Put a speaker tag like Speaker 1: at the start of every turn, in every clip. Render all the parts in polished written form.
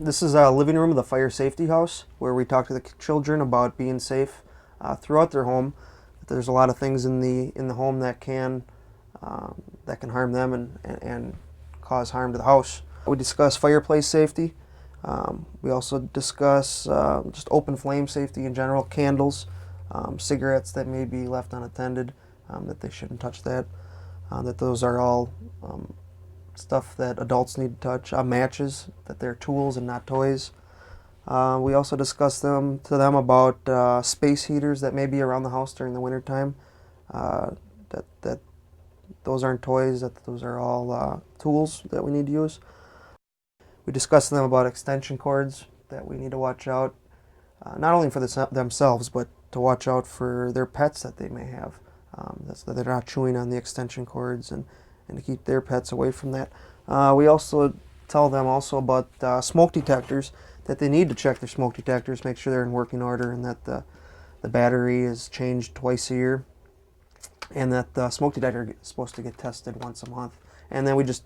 Speaker 1: This is a living room of the fire safety house where we talk to the children about being safe throughout their home. There's a lot of things in the home that can harm them and cause harm to the house. We discuss fireplace safety. We also discuss just open flame safety in general, candles, cigarettes that may be left unattended, that they shouldn't touch that, that those are all stuff that adults need to touch, matches, that they're tools and not toys. We also discuss to them about space heaters that may be around the house during the wintertime, that those aren't toys, that those are all tools that we need to use. We discuss to them about extension cords that we need to watch out, not only for themselves, but to watch out for their pets that they may have, so that they're not chewing on the extension cords and to keep their pets away from that. We also tell them also about smoke detectors, that they need to check their smoke detectors, make sure they're in working order, and that the battery is changed twice a year, and that the smoke detector is supposed to get tested once a month. And then we just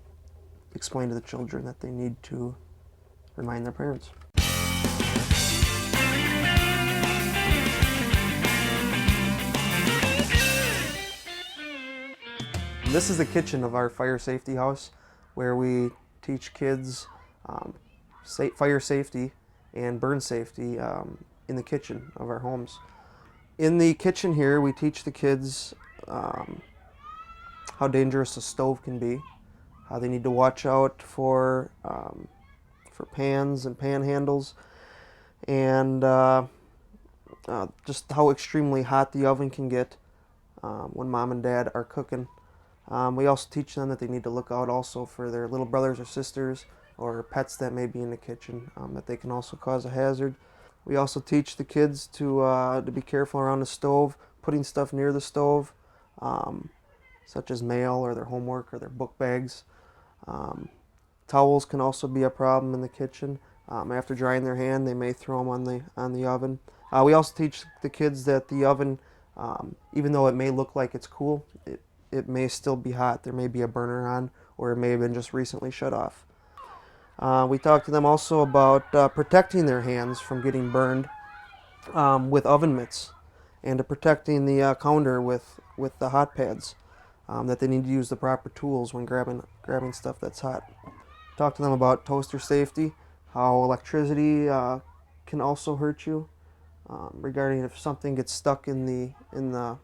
Speaker 1: explain to the children that they need to remind their parents. This is the kitchen of our fire safety house, where we teach kids fire safety and burn safety in the kitchen of our homes. In the kitchen here, we teach the kids how dangerous a stove can be, how they need to watch out for pans and pan handles, and just how extremely hot the oven can get when mom and dad are cooking. We also teach them that they need to look out also for their little brothers or sisters or pets that may be in the kitchen, that they can also cause a hazard. We also teach the kids to be careful around the stove, putting stuff near the stove, such as mail or their homework or their book bags. Towels can also be a problem in the kitchen. After drying their hand, they may throw them on the oven. We also teach the kids that the oven, even though it may look like it's cool, it may still be hot. There may be a burner on, or it may have been just recently shut off. We talk to them also about protecting their hands from getting burned with oven mitts, and to protecting the counter with the hot pads, that they need to use the proper tools when grabbing stuff that's hot. Talk to them about toaster safety, how electricity can also hurt you, regarding if something gets stuck in the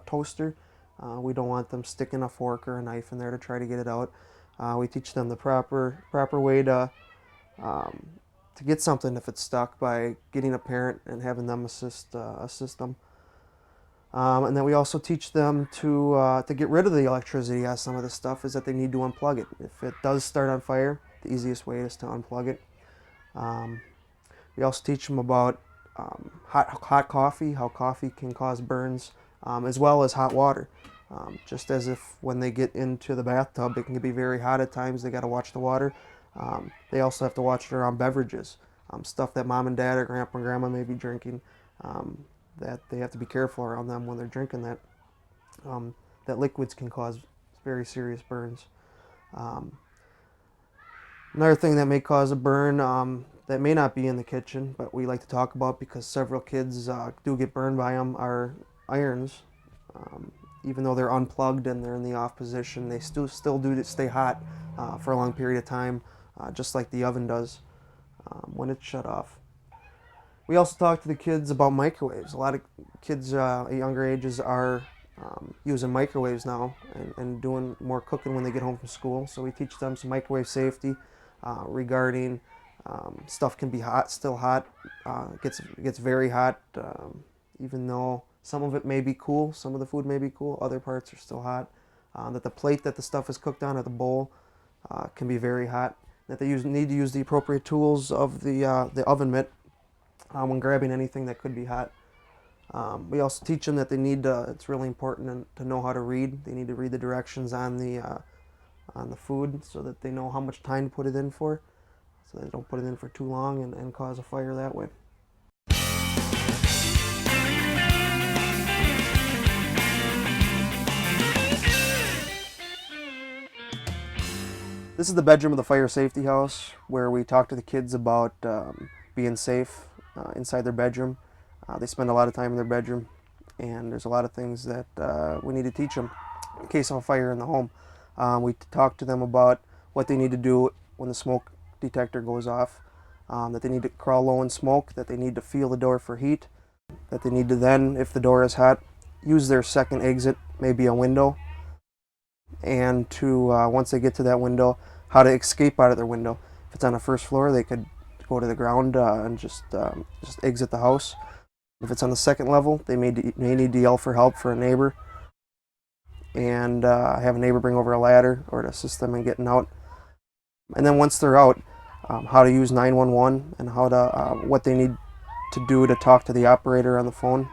Speaker 1: toaster. We don't want them sticking a fork or a knife in there to try to get it out. We teach them the proper way to get something if it's stuck, by getting a parent and having them assist them. And then we also teach them to get rid of the electricity as some of the stuff is that they need to unplug it. If it does start on fire, the easiest way is to unplug it. We also teach them about hot coffee, how coffee can cause burns, as well as hot water. Just as if when they get into the bathtub, it can be very hot at times, they got to watch the water. They also have to watch it around beverages, stuff that mom and dad or grandpa and grandma may be drinking, that they have to be careful around them when they're drinking that. That liquids can cause very serious burns. Another thing that may cause a burn that may not be in the kitchen, but we like to talk about because several kids do get burned by them, are irons. Even though they're unplugged and they're in the off position, they still do stay hot for a long period of time, just like the oven does when it's shut off. We also talk to the kids about microwaves. A lot of kids at younger ages are using microwaves now and doing more cooking when they get home from school. So we teach them some microwave safety regarding stuff can be hot, still hot, gets very hot, even though some of it may be cool, some of the food may be cool, other parts are still hot. That the plate that the stuff is cooked on, or the bowl, can be very hot. That they need to use the appropriate tools of the oven mitt when grabbing anything that could be hot. We also teach them that they need to, it's really important to know how to read. They need to read the directions on the food, so that they know how much time to put it in for, so they don't put it in for too long and cause a fire that way. This is the bedroom of the fire safety house where we talk to the kids about being safe inside their bedroom. They spend a lot of time in their bedroom, and there's a lot of things that we need to teach them in case of a fire in the home. We talk to them about what they need to do when the smoke detector goes off, that they need to crawl low in smoke, that they need to feel the door for heat, that they need to then, if the door is hot, use their second exit, maybe a window, and to, once they get to that window, how to escape out of their window. If it's on the first floor, they could go to the ground and just exit the house. If it's on the second level, they may need to yell for help for a neighbor and have a neighbor bring over a ladder or to assist them in getting out. And then once they're out, how to use 911 and how to what they need to do to talk to the operator on the phone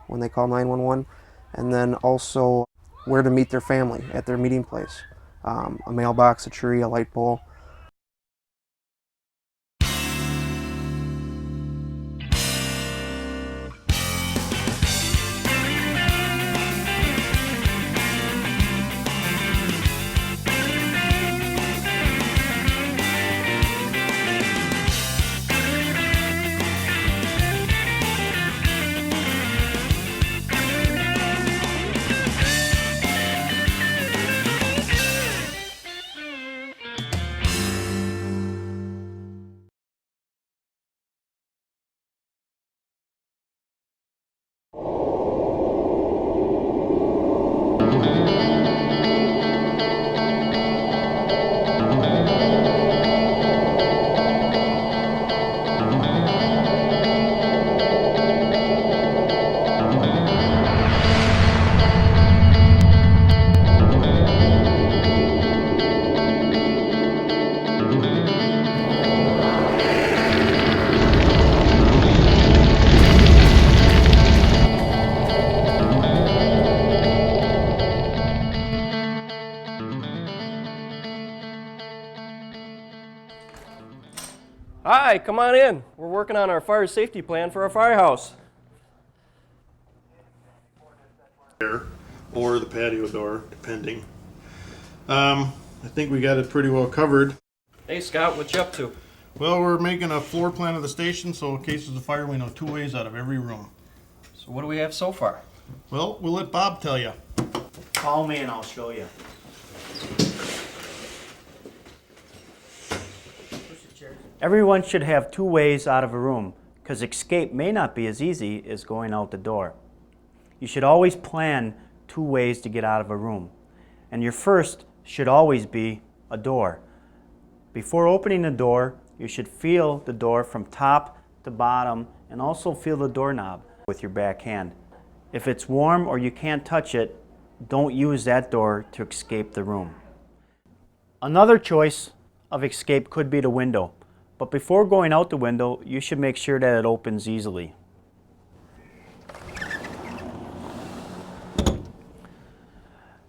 Speaker 1: when they call 911, and then also where to meet their family at their meeting place, a mailbox, a tree, a light pole.
Speaker 2: Hi, come on in. We're working on our fire safety plan for our firehouse.
Speaker 3: Or the patio door, depending. I think we got it pretty well covered.
Speaker 2: Hey Scott, what you up to?
Speaker 3: Well, we're making a floor plan of the station, so in case there's a fire, we know 2 ways out of every room.
Speaker 2: So what do we have so far?
Speaker 3: Well, we'll let Bob tell you.
Speaker 4: Call me and I'll show you. Everyone should have 2 ways out of a room, because escape may not be as easy as going out the door. You should always plan 2 ways to get out of a room. And your first should always be a door. Before opening the door, you should feel the door from top to bottom and also feel the doorknob with your back hand. If it's warm or you can't touch it, don't use that door to escape the room. Another choice of escape could be the window. But before going out the window, you should make sure that it opens easily.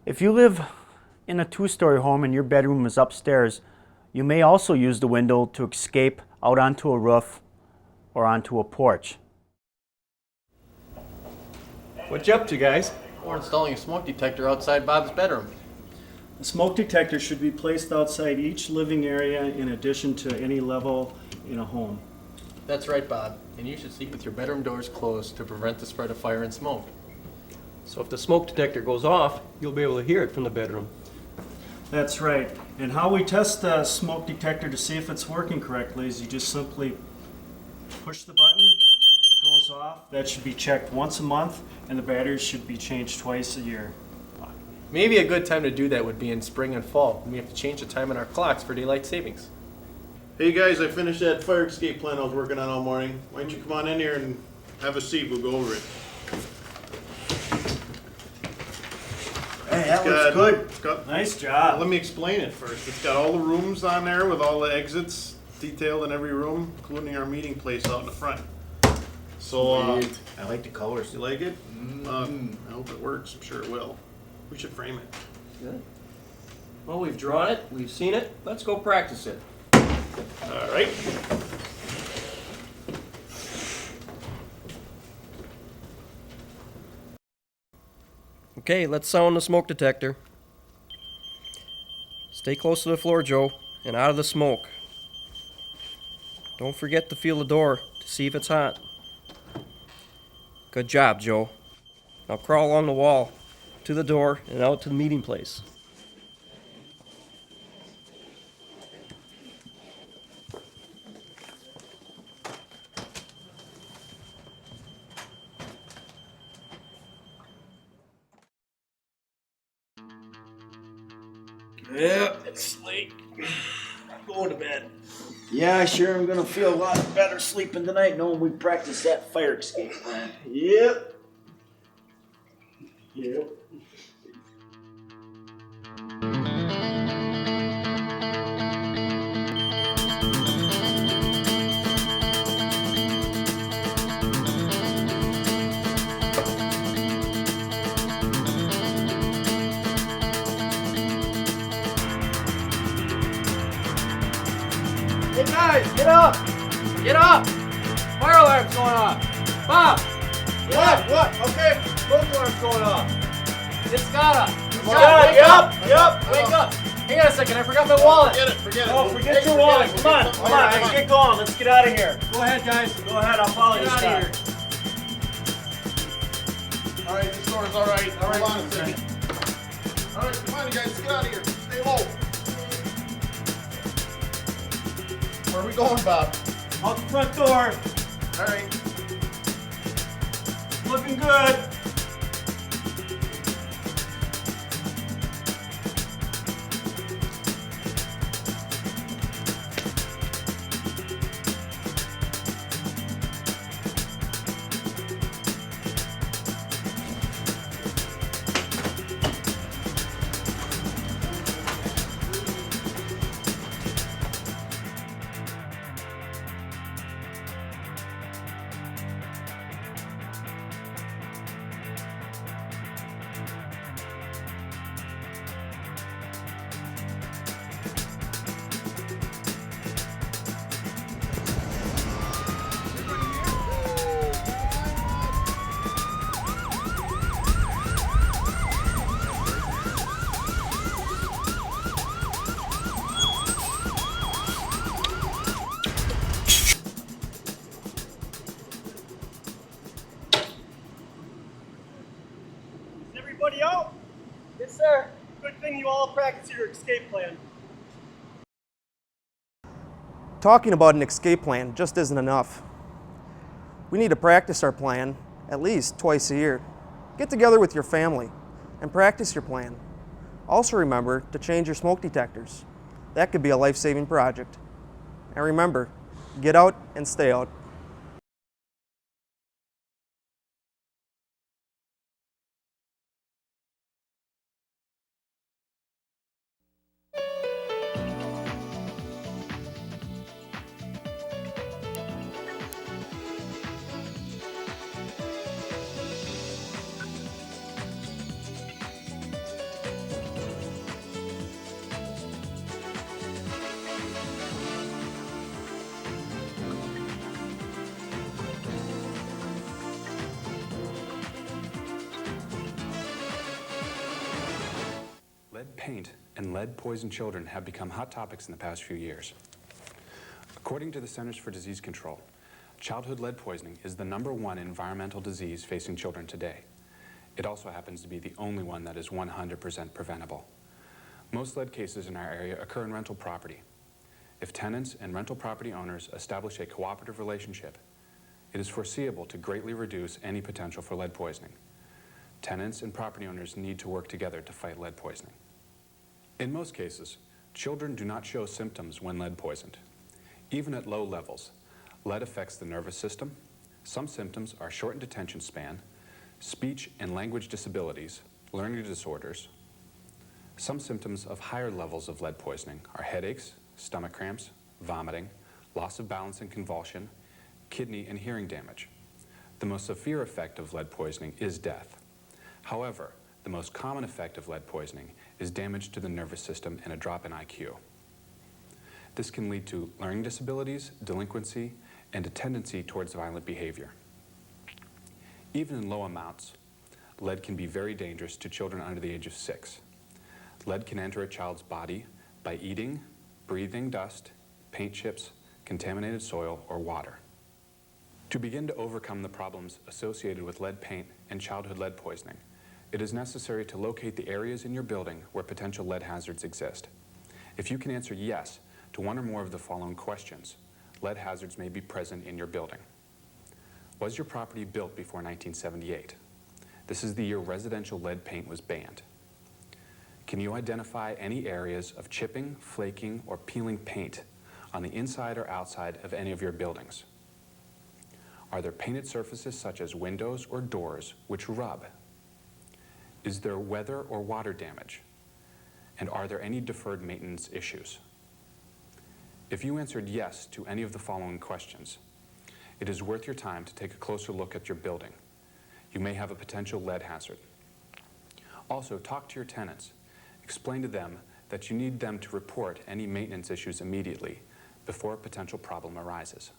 Speaker 4: If you live in a 2-story home and your bedroom is upstairs, you may also use the window to escape out onto a roof or onto a porch.
Speaker 2: What you up to, guys?
Speaker 5: We're installing a smoke detector outside Bob's bedroom.
Speaker 6: A smoke detector should be placed outside each living area in addition to any level in a home.
Speaker 5: That's right, Bob. And you should sleep with your bedroom doors closed to prevent the spread of fire and smoke.
Speaker 2: So if the smoke detector goes off, you'll be able to hear it from the bedroom.
Speaker 6: That's right. And how we test the smoke detector to see if it's working correctly is you just simply push the button, it goes off. That should be checked once a month, and the batteries should be changed twice a year.
Speaker 5: Maybe a good time to do that would be in spring and fall, when we have to change the time in our clocks for daylight savings.
Speaker 3: Hey guys, I finished that fire escape plan I was working on all morning. Why don't you come on in here and have a seat, we'll go over it.
Speaker 6: Hey, that
Speaker 3: It's
Speaker 6: looks good.
Speaker 3: got-
Speaker 6: Nice job.
Speaker 3: Let me explain it first. It's got all the rooms on there with all the exits detailed in every room, including our meeting place out in the front. So,
Speaker 7: I like the colors.
Speaker 3: you like it? I hope it works. I'm sure it will. We should frame it.
Speaker 2: Good. Well, we've drawn it, we've seen it, let's go practice it.
Speaker 3: All right.
Speaker 2: Okay, let's sound the smoke detector. Stay close to the floor, Joe. and out of the smoke. Don't forget to feel the door to see if it's hot. Good job, Joe. Now crawl along the wall to the door and out to the meeting place.
Speaker 7: Yeah, it's late. I'm going to bed. Yeah, I sure am gonna feel a lot better sleeping tonight knowing we practiced that fire escape plan. Yep. Yep.
Speaker 2: Hey guys, get up! Get up! Fire alarm's going off! Bob! Get up!
Speaker 7: What? Okay.
Speaker 2: Smoke alarm's going off! It's gotta!
Speaker 7: Yep.
Speaker 2: Wake up! Hang on a second, I forgot my wallet!
Speaker 3: Forget it.
Speaker 6: Oh, forget your wallet. Come on, let's get going. Let's get out of here.
Speaker 2: Go ahead, guys.
Speaker 6: Go ahead, I'll follow you,
Speaker 2: Get out
Speaker 6: Scott.
Speaker 2: of here.
Speaker 3: All right, this door's all right. Hold on a second. All right, come on, you guys, get out of here. Stay low. Where are we going, Bob?
Speaker 6: Out the front door.
Speaker 3: All right.
Speaker 6: Looking good. Everybody out?
Speaker 2: Yes, sir.
Speaker 6: Good thing you all practice your escape plan.
Speaker 1: Talking about an escape plan just isn't enough. We need to practice our plan at least twice a year. Get together with your family and practice your plan. Also remember to change your smoke detectors. That could be a life-saving project. And remember, get out and stay out.
Speaker 8: Lead paint and lead-poisoned children have become hot topics in the past few years. According to the Centers for Disease Control, childhood lead poisoning is the #1 environmental disease facing children today. It also happens to be the only one that is 100% preventable. Most lead cases in our area occur in rental property. If tenants and rental property owners establish a cooperative relationship, it is foreseeable to greatly reduce any potential for lead poisoning. Tenants and property owners need to work together to fight lead poisoning. In most cases, children do not show symptoms when lead poisoned. Even at low levels, lead affects the nervous system. Some symptoms are shortened attention span, speech and language disabilities, learning disorders. Some symptoms of higher levels of lead poisoning are headaches, stomach cramps, vomiting, loss of balance and convulsion, kidney and hearing damage. The most severe effect of lead poisoning is death. However, the most common effect of lead poisoning is damage to the nervous system and a drop in IQ. This can lead to learning disabilities, delinquency, and a tendency towards violent behavior. Even in low amounts, lead can be very dangerous to children under the age of 6. Lead can enter a child's body by eating, breathing dust, paint chips, contaminated soil, or water. To begin to overcome the problems associated with lead paint and childhood lead poisoning, it is necessary to locate the areas in your building where potential lead hazards exist. If you can answer yes to one or more of the following questions, lead hazards may be present in your building. Was your property built before 1978? This is the year residential lead paint was banned. Can you identify any areas of chipping, flaking, or peeling paint on the inside or outside of any of your buildings? Are there painted surfaces such as windows or doors which rub? Is there weather or water damage? And are there any deferred maintenance issues? If you answered yes to any of the following questions, it is worth your time to take a closer look at your building. You may have a potential lead hazard. Also, talk to your tenants. Explain to them that you need them to report any maintenance issues immediately before a potential problem arises.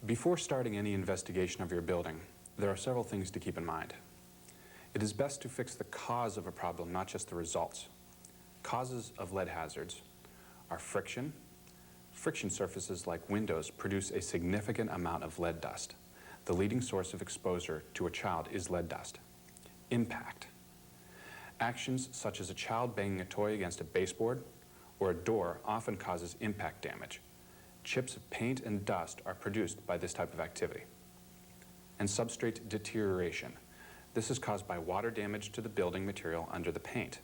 Speaker 8: Before starting any investigation of your building, there are several things to keep in mind. It is best to fix the cause of a problem, not just the results. Causes of lead hazards are friction. Friction surfaces like windows produce a significant amount of lead dust. The leading source of exposure to a child is lead dust. Impact. Actions such as a child banging a toy against a baseboard or a door often causes impact damage. Chips of paint and dust are produced by this type of activity. And substrate deterioration. This is caused by water damage to the building material under the paint.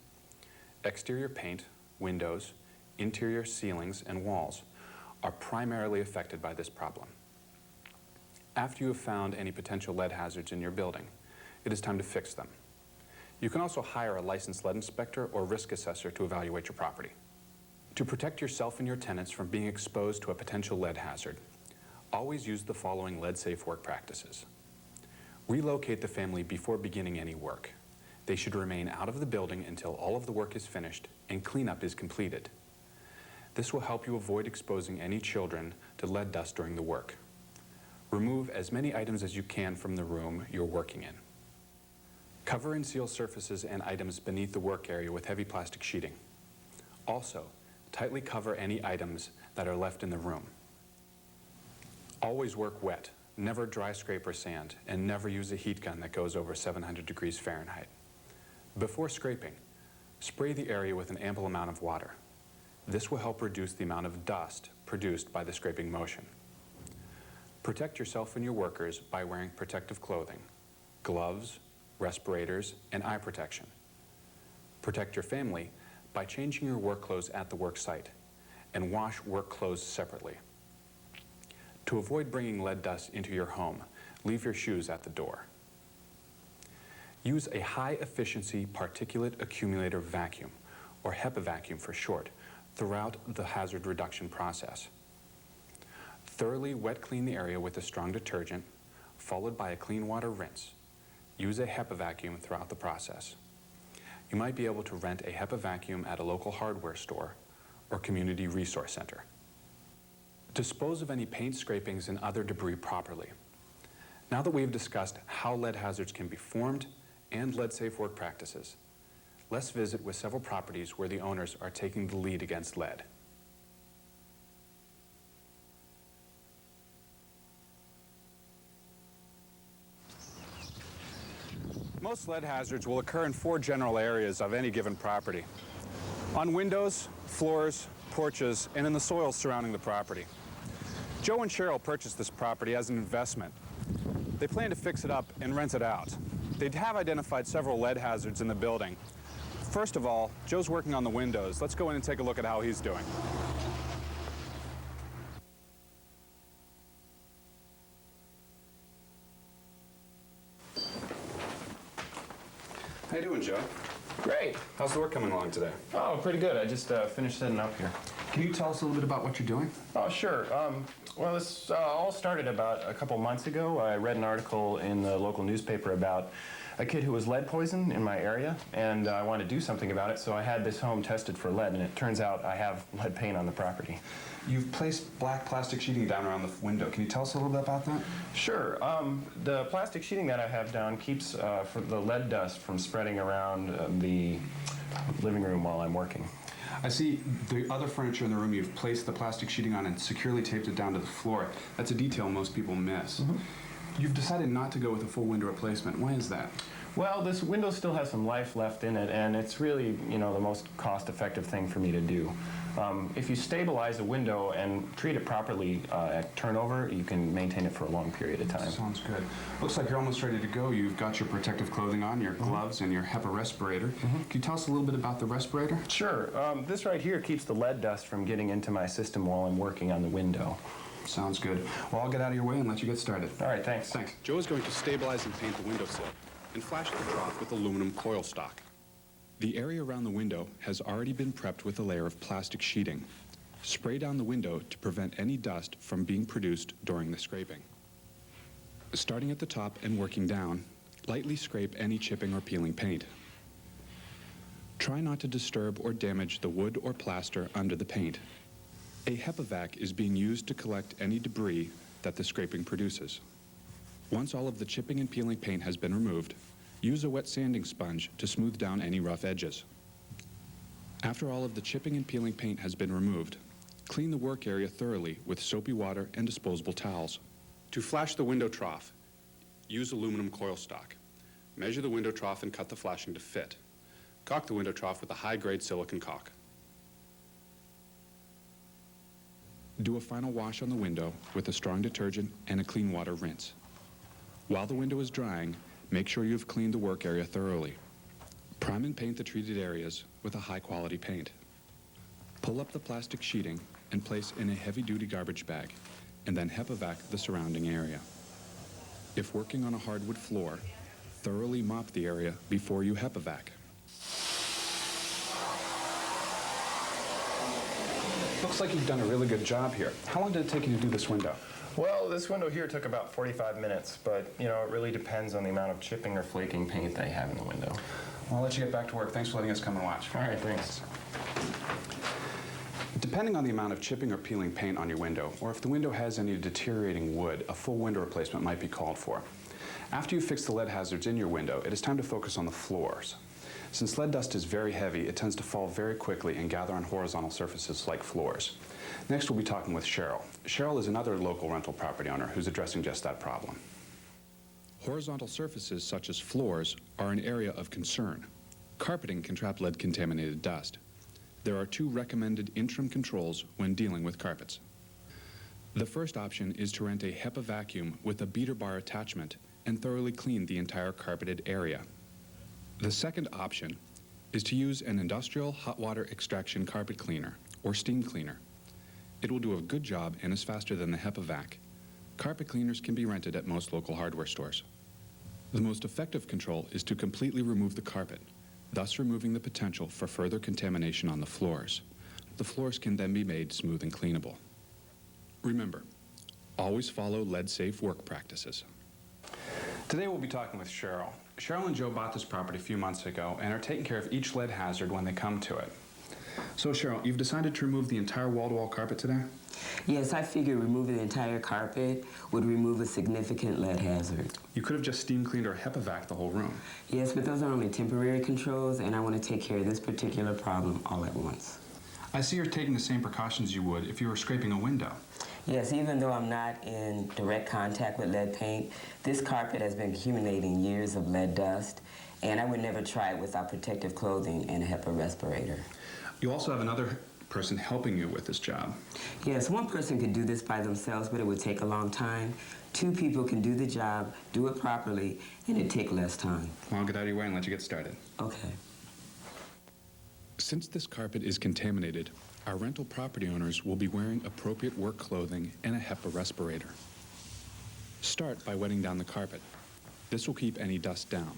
Speaker 8: Exterior paint, windows, interior ceilings, and walls are primarily affected by this problem. After you have found any potential lead hazards in your building, it is time to fix them. You can also hire a licensed lead inspector or risk assessor to evaluate your property. To protect yourself and your tenants from being exposed to a potential lead hazard, always use the following lead-safe work practices. Relocate the family before beginning any work. They should remain out of the building until all of the work is finished and cleanup is completed. This will help you avoid exposing any children to lead dust during the work. Remove as many items as you can from the room you're working in. Cover and seal surfaces and items beneath the work area with heavy plastic sheeting. Also, tightly cover any items that are left in the room. Always work wet, never dry scrape or sand, and never use a heat gun that goes over 700 degrees Fahrenheit. Before scraping, spray the area with an ample amount of water. This will help reduce the amount of dust produced by the scraping motion. Protect yourself and your workers by wearing protective clothing, gloves, respirators, and eye protection. Protect your family by changing your work clothes at the work site and wash work clothes separately. To avoid bringing lead dust into your home, leave your shoes at the door. Use a high-efficiency particulate accumulator vacuum, or HEPA vacuum for short, throughout the hazard reduction process. Thoroughly wet clean the area with a strong detergent, followed by a clean water rinse. Use a HEPA vacuum throughout the process. You might be able to rent a HEPA vacuum at a local hardware store or community resource center. Dispose of any paint scrapings and other debris properly. Now that we've discussed how lead hazards can be formed and lead-safe work practices, let's visit with several properties where the owners are taking the lead against lead. Most lead hazards will occur in 4 general areas of any given property: on windows, floors, porches, and in the soil surrounding the property. Joe and Cheryl purchased this property as an investment. They plan to fix it up and rent it out. They have identified several lead hazards in the building. First of all, Joe's working on the windows. Let's go in and take a look at how he's doing. How you doing, Joe?
Speaker 9: Great.
Speaker 8: How's the work coming along today?
Speaker 9: Oh, pretty good. I just finished setting up here.
Speaker 8: Can you tell us a little bit about what you're doing?
Speaker 9: Oh, sure. Well, this all started about a couple months ago. I read an article in the local newspaper about a kid who was lead poisoned in my area, and I wanted to do something about it, so I had this home tested for lead, and it turns out I have lead paint on the property.
Speaker 8: You've placed black plastic sheeting down around the window. Can you tell us a little bit about that?
Speaker 9: Sure. The plastic sheeting that I have down keeps for the lead dust from spreading around the living room while I'm working.
Speaker 8: I see the other furniture in the room, you've placed the plastic sheeting on and securely taped it down to the floor. That's a detail most people miss. You've decided not to go with a full window replacement. Why is that?
Speaker 9: Well, this window still has some life left in it, and it's really, you know, the most cost-effective thing for me to do. If you stabilize a window and treat it properly at turnover, you can maintain it for a long period of time.
Speaker 8: Sounds good. Looks like you're almost ready to go. You've got your protective clothing on, your gloves, and your HEPA respirator. Can you tell us a little bit about the respirator?
Speaker 9: Sure. This right here keeps the lead dust from getting into my system while I'm working on the window.
Speaker 8: Sounds good. Well, I'll get out of your way and let you get started.
Speaker 9: All right, thanks.
Speaker 8: Thanks. Joe is going to stabilize and paint the windowsill and flash the trough with aluminum coil stock. The area around the window has already been prepped with a layer of plastic sheeting. Spray down the window to prevent any dust from being produced during the scraping. Starting at the top and working down, lightly scrape any chipping or peeling paint. Try not to disturb or damage the wood or plaster under the paint. A HEPA vac is being used to collect any debris that the scraping produces. Once all of the chipping and peeling paint has been removed, use a wet sanding sponge to smooth down any rough edges. After all of the chipping and peeling paint has been removed, clean the work area thoroughly with soapy water and disposable towels. To flash the window trough, use aluminum coil stock. Measure the window trough and cut the flashing to fit. Caulk the window trough with a high-grade silicone caulk. Do a final wash on the window with a strong detergent and a clean water rinse. While the window is drying, make sure you've cleaned the work area thoroughly. Prime and paint the treated areas with a high-quality paint. Pull up the plastic sheeting and place in a heavy-duty garbage bag, and then HEPA vac the surrounding area. If working on a hardwood floor, thoroughly mop the area before you HEPA vac. Looks like you've done a really good job here. How long did it take you to do this window?
Speaker 9: Well, this window here took about 45 minutes, but, you know, it really depends on the amount of chipping or flaking paint they have in the window.
Speaker 8: Well, I'll let you get back to work. Thanks for letting us come and watch.
Speaker 9: All right, thanks.
Speaker 8: Depending on the amount of chipping or peeling paint on your window, or if the window has any deteriorating wood, a full window replacement might be called for. After you fix the lead hazards in your window, it is time to focus on the floors. Since lead dust is very heavy, it tends to fall very quickly and gather on horizontal surfaces like floors. Next, we'll be talking with Cheryl. Cheryl is another local rental property owner who's addressing just that problem. Horizontal surfaces such as floors are an area of concern. Carpeting can trap lead-contaminated dust. There are two recommended interim controls when dealing with carpets. The first option is to rent a HEPA vacuum with a beater bar attachment and thoroughly clean the entire carpeted area. The second option is to use an industrial hot water extraction carpet cleaner or steam cleaner. It will do a good job and is faster than the HEPA vac. Carpet cleaners can be rented at most local hardware stores. The most effective control is to completely remove the carpet, thus removing the potential for further contamination on the floors. The floors can then be made smooth and cleanable. Remember, always follow lead-safe work practices. Today we'll be talking with Cheryl. Cheryl and Joe bought this property a few months ago and are taking care of each lead hazard when they come to it. So Cheryl, you've decided to remove the entire wall-to-wall carpet today?
Speaker 10: Yes, I figured removing the entire carpet would remove a significant lead hazard.
Speaker 8: You could have just steam cleaned or HEPA vac the whole room.
Speaker 10: Yes, but those are only temporary controls, and I want to take care of this particular problem all at once.
Speaker 8: I see you're taking the same precautions you would if you were scraping a window.
Speaker 10: Yes, even though I'm not in direct contact with lead paint, this carpet has been accumulating years of lead dust, and I would never try it without protective clothing and a HEPA respirator.
Speaker 8: You also have another person helping you with this job.
Speaker 10: Yes, one person could do this by themselves, but it would take a long time. Two people can do the job, do it properly, and it'd take less time.
Speaker 8: Well, I'll get out of your way and let you get started.
Speaker 10: Okay.
Speaker 8: Since this carpet is contaminated, our rental property owners will be wearing appropriate work clothing and a HEPA respirator. Start by wetting down the carpet. This will keep any dust down.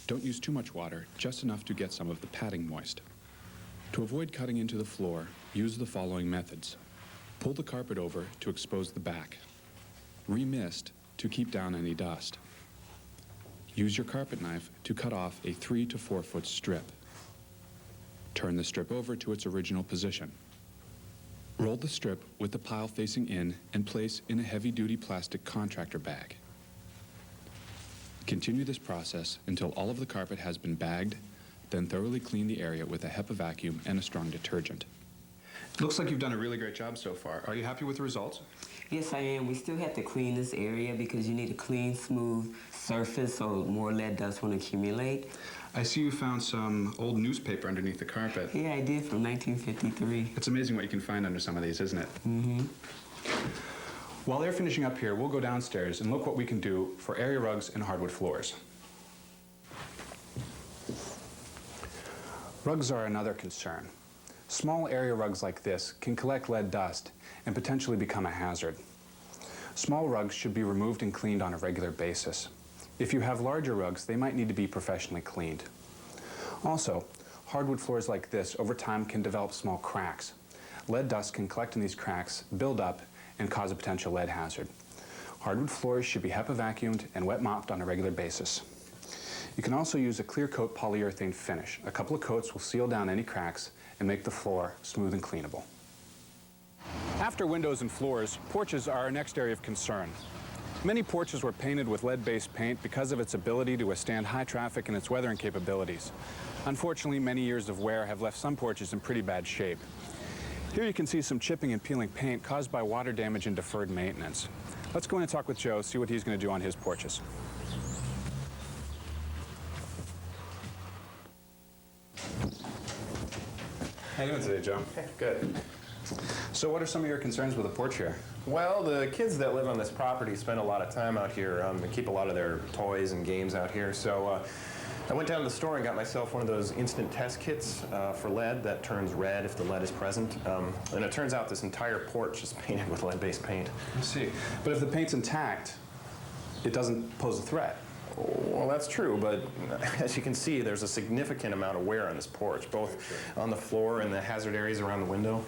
Speaker 8: Don't use too much water, just enough to get some of the padding moist. To avoid cutting into the floor, use the following methods. Pull the carpet over to expose the back. Remist to keep down any dust. Use your carpet knife to cut off a 3 to 4 foot strip. Turn the strip over to its original position. Roll the strip with the pile facing in and place in a heavy-duty plastic contractor bag. Continue this process until all of the carpet has been bagged, Then thoroughly clean the area with a HEPA vacuum and a strong detergent. Looks like you've done a really great job so far. Are you happy with the results?
Speaker 10: Yes, I am. We still have to clean this area because you need a clean, smooth surface so more lead dust won't accumulate.
Speaker 8: I see you found some old newspaper underneath the carpet.
Speaker 10: Yeah, I did, from 1953.
Speaker 8: It's amazing what you can find under some of these, isn't it?
Speaker 10: Mm-hmm.
Speaker 8: While they're finishing up here, we'll go downstairs and look what we can do for area rugs and hardwood floors. Rugs are another concern. Small area rugs like this can collect lead dust and potentially become a hazard. Small rugs should be removed and cleaned on a regular basis. If you have larger rugs, they might need to be professionally cleaned. Also, hardwood floors like this over time can develop small cracks. Lead dust can collect in these cracks, build up, and cause a potential lead hazard. Hardwood floors should be HEPA vacuumed and wet mopped on a regular basis. You can also use a clear coat polyurethane finish. A couple of coats will seal down any cracks and make the floor smooth and cleanable. After windows and floors, porches are our next area of concern. Many porches were painted with lead-based paint because of its ability to withstand high traffic and its weathering capabilities. Unfortunately, many years of wear have left some porches in pretty bad shape. Here you can see some chipping and peeling paint caused by water damage and deferred maintenance. Let's go in and talk with Joe, see what he's going to do on his porches. How you doing today, Joe?
Speaker 9: Good.
Speaker 8: So what are some of your concerns with the porch here?
Speaker 9: Well, the kids that live on this property spend a lot of time out here and keep a lot of their toys and games out here. So I went down to the store and got myself one of those instant test kits for lead that turns red if the lead is present. And it turns out this entire porch is painted with lead-based paint.
Speaker 8: I see. But if the paint's intact, it doesn't pose a threat.
Speaker 9: Well, that's true, but as you can see, there's a significant amount of wear on this porch, both on the floor and the hazard areas around the window.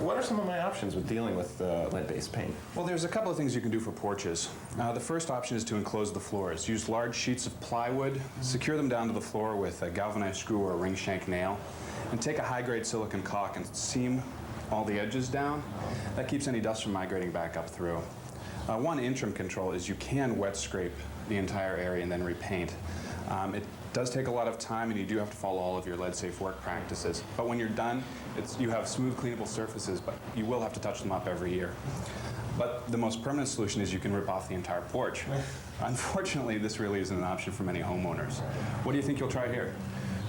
Speaker 9: What are some of my options with dealing with lead-based paint?
Speaker 8: Well, there's a couple of things you can do for porches. The first option is to enclose the floors. Use large sheets of plywood, secure them down to the floor with a galvanized screw or a ring shank nail, and take a high-grade silicone caulk and seam all the edges down. That keeps any dust from migrating back up through. One interim control is you can wet scrape the entire area and then repaint. It does take a lot of time, and you do have to follow all of your lead-safe work practices. But when you're done, you have smooth, cleanable surfaces, but you will have to touch them up every year. But the most permanent solution is you can rip off the entire porch. Unfortunately, this really isn't an option for many homeowners. What do you think you'll try here?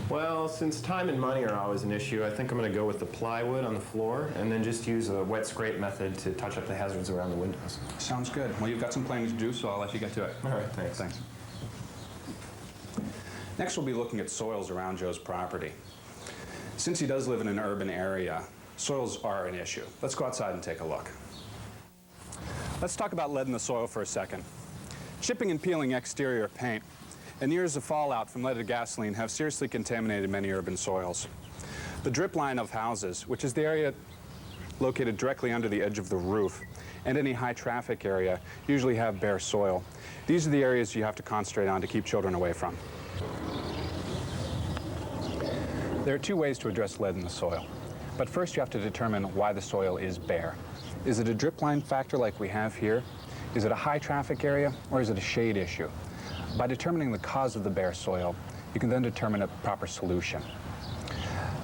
Speaker 9: Well, since time and money are always an issue, I think I'm going to go with the plywood on the floor and then just use a wet scrape method to touch up the hazards around the windows.
Speaker 8: Sounds good. Well, you've got some planning to do, so I'll let you get to it.
Speaker 9: All right, thanks.
Speaker 8: Thanks. Next, we'll be looking at soils around Joe's property. Since he does live in an urban area, soils are an issue. Let's go outside and take a look. Let's talk about lead in the soil for a second. Chipping and peeling exterior paint and years of fallout from leaded gasoline have seriously contaminated many urban soils. The drip line of houses, which is the area located directly under the edge of the roof, and any high traffic area usually have bare soil. These are the areas you have to concentrate on to keep children away from. There are two ways to address lead in the soil. But first you have to determine why the soil is bare. Is it a drip line factor like we have here? Is it a high traffic area, or is it a shade issue? By determining the cause of the bare soil, you can then determine a proper solution.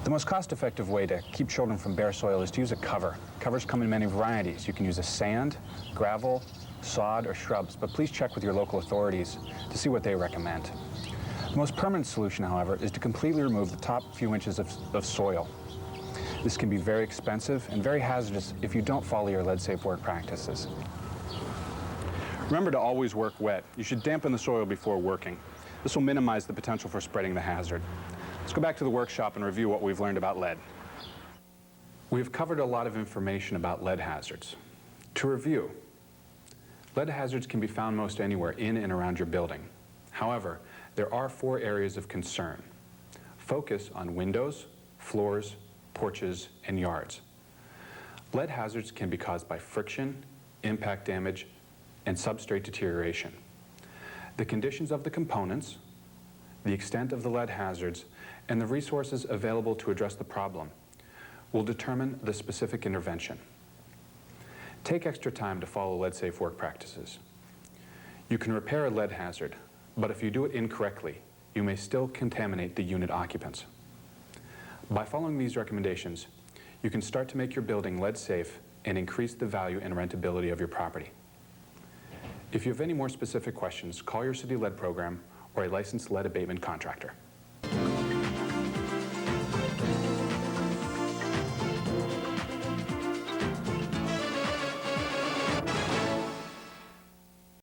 Speaker 8: The most cost-effective way to keep children from bare soil is to use a cover. Covers come in many varieties. You can use a sand, gravel, sod, or shrubs, but please check with your local authorities to see what they recommend. The most permanent solution, however, is to completely remove the top few inches of soil. This can be very expensive and very hazardous if you don't follow your lead-safe work practices. Remember to always work wet. You should dampen the soil before working. This will minimize the potential for spreading the hazard. Let's go back to the workshop and review what we've learned about lead. We've covered a lot of information about lead hazards. To review, lead hazards can be found most anywhere in and around your building. However, there are 4 areas of concern. Focus on windows, floors, porches, and yards. Lead hazards can be caused by friction, impact damage, and substrate deterioration. The conditions of the components, the extent of the lead hazards, and the resources available to address the problem will determine the specific intervention. Take extra time to follow lead-safe work practices. You can repair a lead hazard, but if you do it incorrectly, you may still contaminate the unit occupants. By following these recommendations, you can start to make your building lead safe and increase the value and rentability of your property. If you have any more specific questions, call your city lead program or a licensed lead abatement contractor.